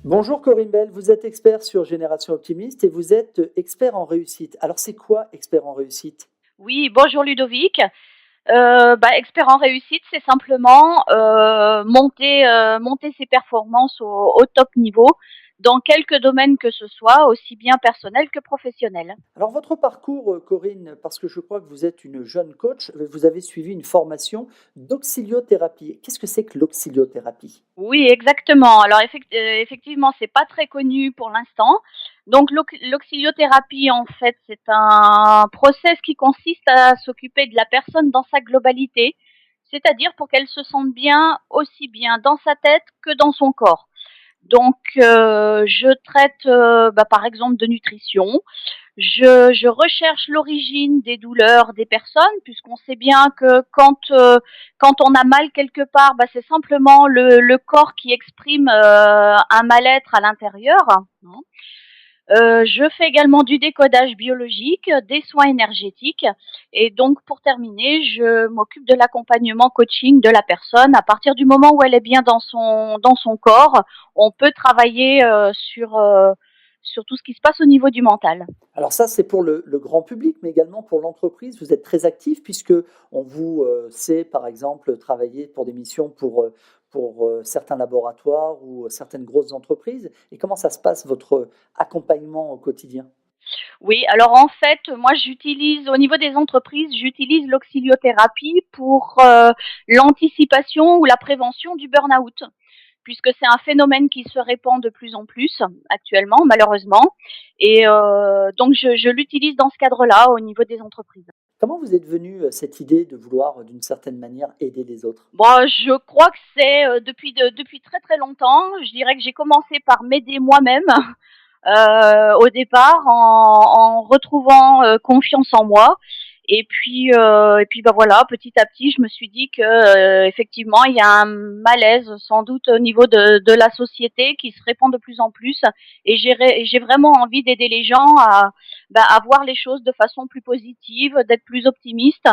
Bonjour Corinne Bell, vous êtes expert sur Génération Optimiste et vous êtes expert en réussite. Alors c'est quoi expert en réussite? Oui, bonjour Ludovic. Expert en réussite, c'est simplement monter ses performances au top niveau dans quelque domaine que ce soit, aussi bien personnel que professionnel. Alors votre parcours, Corinne, parce que je crois que vous êtes une jeune coach, vous avez suivi une formation d'auxiliothérapie. Qu'est-ce que c'est que l'auxiliothérapie? Oui, exactement. Alors effectivement, c'est pas très connu pour l'instant. Donc l'auxiliothérapie, en fait, c'est un process qui consiste à s'occuper de la personne dans sa globalité, c'est-à-dire pour qu'elle se sente bien aussi bien dans sa tête que dans son corps. Donc, je traite, par exemple, de nutrition. Je recherche l'origine des douleurs des personnes, puisqu'on sait bien que quand on a mal quelque part, c'est simplement le corps qui exprime un mal-être à l'intérieur. Hein. Je fais également du décodage biologique, des soins énergétiques, et donc pour terminer, je m'occupe de l'accompagnement coaching de la personne. À partir du moment où elle est bien dans son corps, on peut travailler sur tout ce qui se passe au niveau du mental. Alors ça, c'est pour le grand public, mais également pour l'entreprise. Vous êtes très actif puisque on vous sait, par exemple, travailler pour des missions pour certains laboratoires ou certaines grosses entreprises. Et comment ça se passe, votre accompagnement au quotidien? Oui, alors en fait, moi j'utilise au niveau des entreprises, j'utilise l'auxiliothérapie pour l'anticipation ou la prévention du burn-out, puisque c'est un phénomène qui se répand de plus en plus actuellement, malheureusement. Et donc je l'utilise dans ce cadre-là au niveau des entreprises. Comment vous êtes venu cette idée de vouloir, d'une certaine manière, aider les autres? Bon, je crois que c'est depuis très très longtemps. Je dirais que j'ai commencé par m'aider moi-même au départ en retrouvant confiance en moi. Et puis voilà, petit à petit, je me suis dit que effectivement, il y a un malaise sans doute au niveau de la société qui se répand de plus en plus. Et j'ai vraiment envie d'aider les gens à voir les choses de façon plus positive, d'être plus optimiste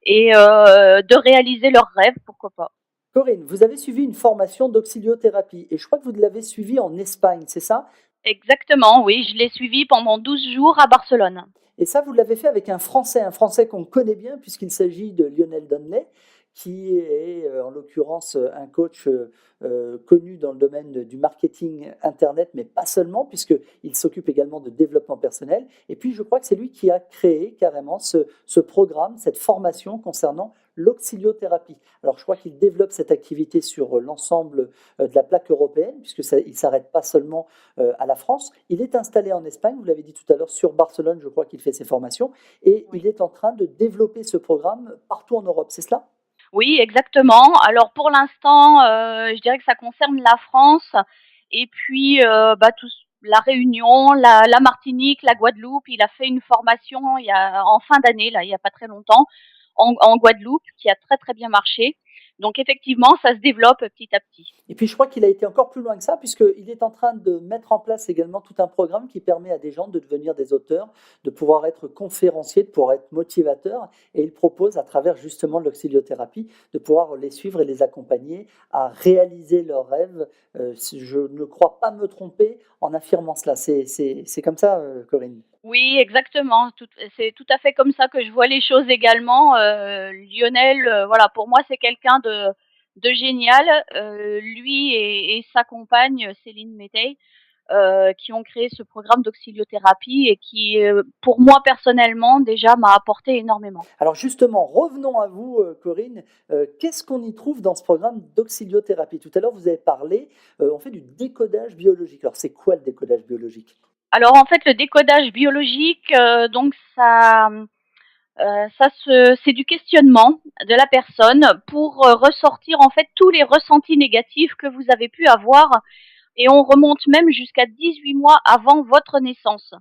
et de réaliser leurs rêves, pourquoi pas. Corinne, vous avez suivi une formation d'auxiliothérapie et je crois que vous l'avez suivie en Espagne, c'est ça? Exactement, oui, je l'ai suivi pendant 12 jours à Barcelone. Et ça, vous l'avez fait avec un Français qu'on connaît bien puisqu'il s'agit de Lionel Donley, qui est en l'occurrence un coach connu dans le domaine du marketing Internet, mais pas seulement, puisqu'il s'occupe également de développement personnel. Et puis, je crois que c'est lui qui a créé carrément ce programme, cette formation concernant l'auxiliothérapie. Alors, je crois qu'il développe cette activité sur l'ensemble de la plaque européenne, puisqu'il ne s'arrête pas seulement à la France. Il est installé en Espagne, vous l'avez dit tout à l'heure, sur Barcelone, je crois qu'il fait ses formations, et il Oui. est en train de développer ce programme partout en Europe, c'est cela? Oui, exactement. Alors pour l'instant, je dirais que ça concerne la France et puis la Réunion, la Martinique, la Guadeloupe. Il a fait une formation en fin d'année, là, il y a pas très longtemps, en Guadeloupe, qui a très très bien marché. Donc effectivement, ça se développe petit à petit. Et puis je crois qu'il a été encore plus loin que ça, puisqu'il est en train de mettre en place également tout un programme qui permet à des gens de devenir des auteurs, de pouvoir être conférenciers, de pouvoir être motivateurs. Et il propose, à travers justement l'auxiliothérapie, de pouvoir les suivre et les accompagner à réaliser leurs rêves. Je ne crois pas me tromper en affirmant cela. C'est comme ça, Corinne. Oui, exactement. C'est tout à fait comme ça que je vois les choses également. Lionel, voilà, pour moi, c'est quelqu'un de génial. Lui et sa compagne, Céline Métey, qui ont créé ce programme d'auxiliothérapie et qui, pour moi personnellement, déjà m'a apporté énormément. Alors justement, revenons à vous, Corinne. Qu'est-ce qu'on y trouve dans ce programme d'auxiliothérapie? Tout à l'heure, vous avez parlé, on fait du décodage biologique. Alors c'est quoi le décodage biologique? Alors en fait, le décodage biologique, donc c'est du questionnement de la personne pour ressortir en fait tous les ressentis négatifs que vous avez pu avoir et on remonte même jusqu'à 18 mois avant votre naissance.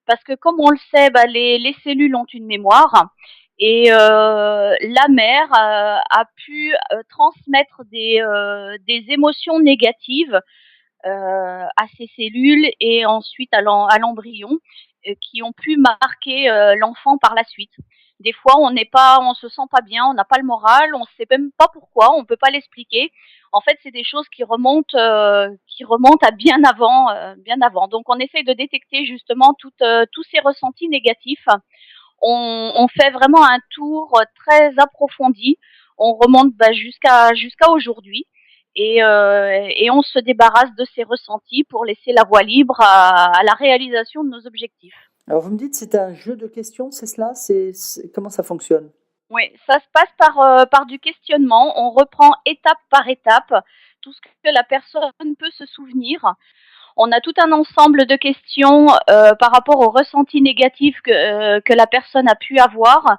Parce que comme on le sait, les cellules ont une mémoire et la mère a pu transmettre des émotions négatives à ces cellules et ensuite à l'embryon qui ont pu marquer l'enfant par la suite. Des fois, on se sent pas bien, on n'a pas le moral, on sait même pas pourquoi, on peut pas l'expliquer. En fait, c'est des choses qui remontent à bien avant, bien avant. Donc, on essaye de détecter justement tous ces ressentis négatifs. On fait vraiment un tour très approfondi. On remonte jusqu'à aujourd'hui et on se débarrasse de ces ressentis pour laisser la voie libre à la réalisation de nos objectifs. Alors vous me dites c'est un jeu de questions, c'est cela? Comment ça fonctionne? Oui, ça se passe par du questionnement. On reprend étape par étape tout ce que la personne peut se souvenir. On a tout un ensemble de questions par rapport aux ressentis négatifs que la personne a pu avoir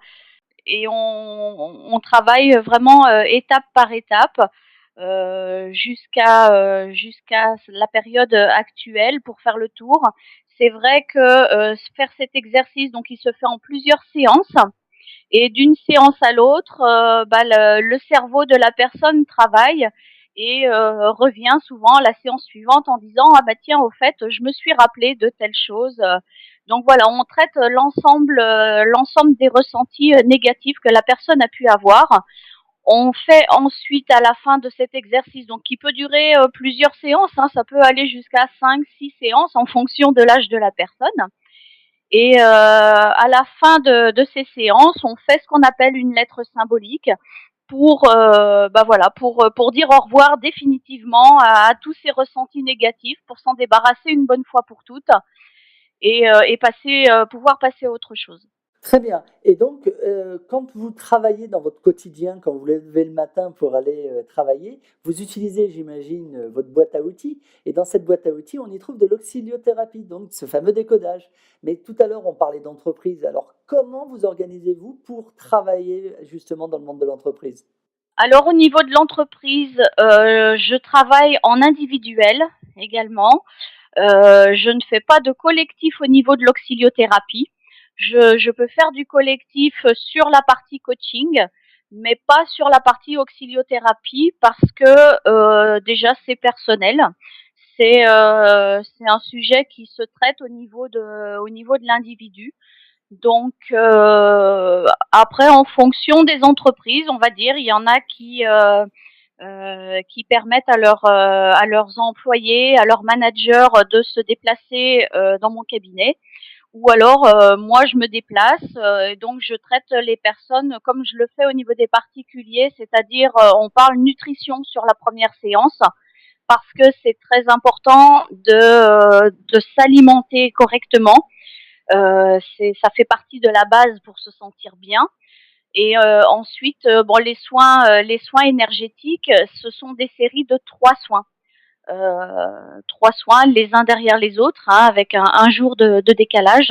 et on travaille vraiment étape par étape jusqu'à la période actuelle pour faire le tour. C'est vrai que faire cet exercice, donc il se fait en plusieurs séances. Et d'une séance à l'autre, le cerveau de la personne travaille et revient souvent à la séance suivante en disant ah bah tiens au fait je me suis rappelé de telle chose. Donc voilà, on traite l'ensemble des ressentis négatifs que la personne a pu avoir. On fait ensuite à la fin de cet exercice, donc qui peut durer plusieurs séances, hein, ça peut aller jusqu'à 5, 6 séances en fonction de l'âge de la personne. Et à la fin de ces séances, on fait ce qu'on appelle une lettre symbolique pour dire au revoir définitivement à tous ces ressentis négatifs, pour s'en débarrasser une bonne fois pour toutes et pouvoir passer à autre chose. Très bien. Et donc, quand vous travaillez dans votre quotidien, quand vous vous levez le matin pour aller travailler, vous utilisez, j'imagine, votre boîte à outils. Et dans cette boîte à outils, on y trouve de l'auxiliothérapie, donc ce fameux décodage. Mais tout à l'heure, on parlait d'entreprise. Alors, comment vous organisez-vous pour travailler justement dans le monde de l'entreprise? Alors au niveau de l'entreprise, je travaille en individuel également. Je ne fais pas de collectif au niveau de l'auxiliothérapie. Je peux faire du collectif sur la partie coaching, mais pas sur la partie auxiliothérapie parce que déjà c'est personnel. C'est un sujet qui se traite au niveau de l'individu. Donc après, en fonction des entreprises, on va dire, il y en a qui permettent à leurs employés, à leurs managers de se déplacer dans mon cabinet. Ou alors, moi, je me déplace et donc je traite les personnes comme je le fais au niveau des particuliers, c'est-à-dire on parle nutrition sur la première séance parce que c'est très important de s'alimenter correctement. Ça fait partie de la base pour se sentir bien. Et ensuite, les soins énergétiques, ce sont des séries de 3 soins. 3 soins les uns derrière les autres, hein, avec un jour de décalage.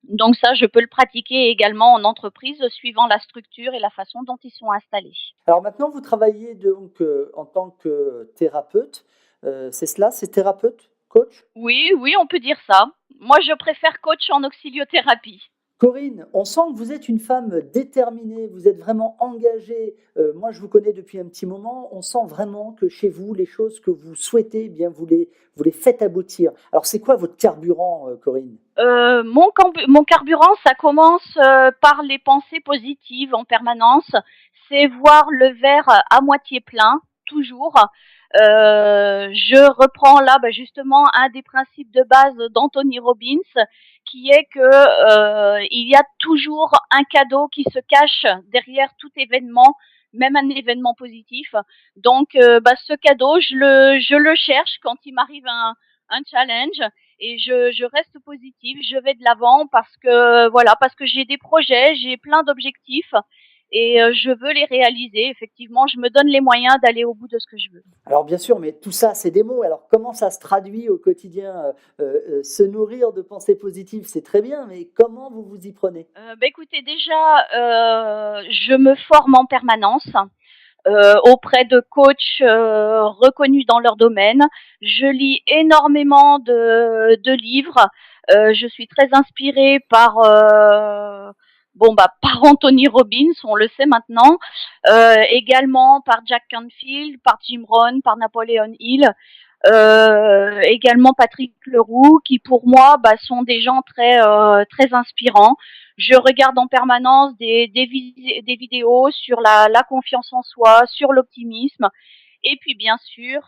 Donc ça, je peux le pratiquer également en entreprise, suivant la structure et la façon dont ils sont installés. Alors maintenant, vous travaillez donc en tant que thérapeute. C'est cela, c'est thérapeute, coach? Oui, oui, on peut dire ça. Moi, je préfère coach en auxiliothérapie. Corinne, on sent que vous êtes une femme déterminée, vous êtes vraiment engagée. Moi, je vous connais depuis un petit moment. On sent vraiment que chez vous, les choses que vous souhaitez, eh bien, vous les faites aboutir. Alors, c'est quoi votre carburant, Corinne? Mon carburant, ça commence par les pensées positives en permanence. C'est voir le verre à moitié plein, toujours. Je reprends là justement un des principes de base d'Anthony Robbins, qui est que il y a toujours un cadeau qui se cache derrière tout événement, même un événement positif. Donc, ce cadeau, je le cherche quand il m'arrive un challenge et je reste positive, je vais de l'avant parce que j'ai des projets, j'ai plein d'objectifs et je veux les réaliser. Effectivement, je me donne les moyens d'aller au bout de ce que je veux. Alors, bien sûr, mais tout ça, c'est des mots. Alors, comment ça se traduit au quotidien? Se nourrir de pensées positives, c'est très bien, mais comment vous vous y prenez? Écoutez, déjà, je me forme en permanence. Auprès de coachs reconnus dans leur domaine. Je lis énormément de livres. Je suis très inspirée par Anthony Robbins, on le sait maintenant, également par Jack Canfield, par Jim Rohn, par Napoleon Hill. également Patrick Leroux, qui pour moi sont des gens très inspirants. Je regarde en permanence des vidéos sur la confiance en soi, sur l'optimisme. Et puis bien sûr,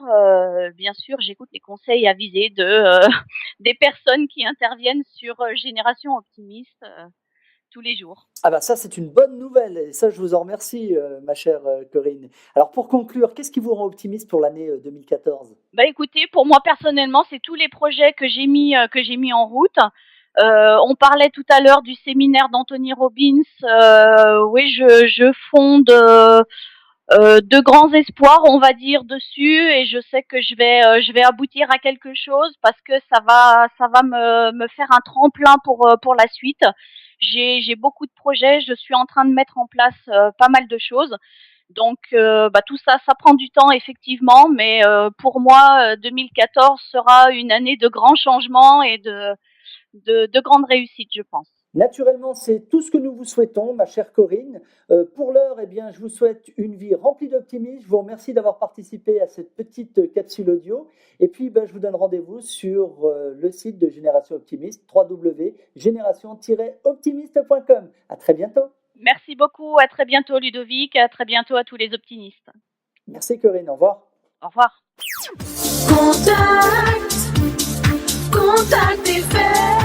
j'écoute les conseils avisés des personnes qui interviennent sur Génération Optimiste tous les jours. Ah bah ça, c'est une bonne nouvelle, et ça, je vous en remercie, ma chère Corinne. Alors pour conclure, qu'est-ce qui vous rend optimiste pour l'année 2014? Écoutez, pour moi personnellement, c'est tous les projets que j'ai mis en route. On parlait tout à l'heure du séminaire d'Anthony Robbins. Oui, je fonde de grands espoirs, on va dire, dessus, et je sais que je vais aboutir à quelque chose parce que ça va me faire un tremplin pour la suite. J'ai beaucoup de projets, je suis en train de mettre en place pas mal de choses. Donc tout ça prend du temps effectivement, mais pour moi 2014 sera une année de grands changements et de grandes réussites, je pense. Naturellement, c'est tout ce que nous vous souhaitons, ma chère Corinne. Pour l'heure, eh bien, je vous souhaite une vie remplie d'optimisme. Je vous remercie d'avoir participé à cette petite capsule audio. Et puis, je vous donne rendez-vous sur le site de Génération Optimiste, www.génération-optimiste.com. À très bientôt. Merci beaucoup, à très bientôt Ludovic, à très bientôt à tous les optimistes. Merci Corinne, au revoir. Au revoir. Contact, contact et fait.